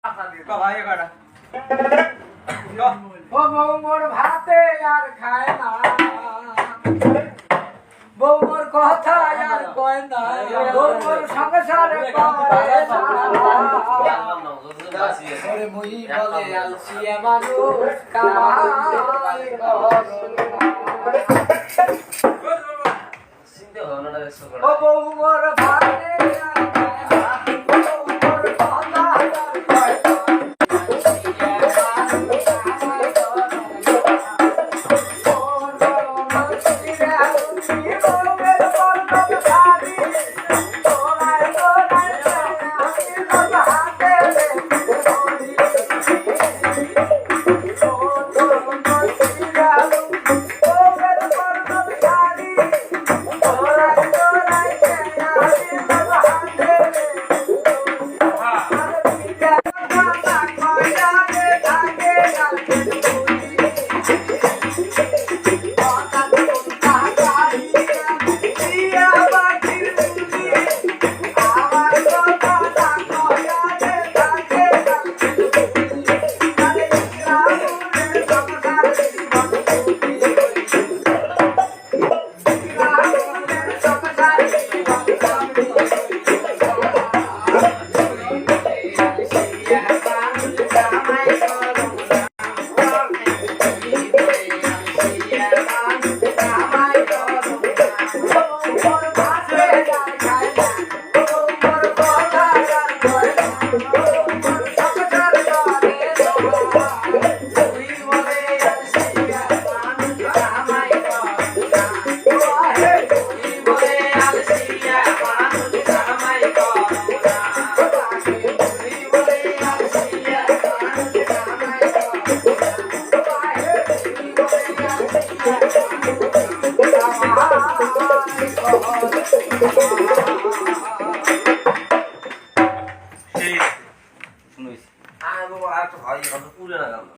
ভাই কটা ও বৌমোর ভাতে আর খায় না, বৌমোর কথা আর কয় না, বৌমোর সংসারে করে না। ওরে মুই বলে আলসিয়া মানুষ কামাই করো না। ও বৌমোর ভাতে আর খায় না, বৌমোর কথা আর কয় না। শুনেছি আর বাবা আর তো ভাই পুরে না গেল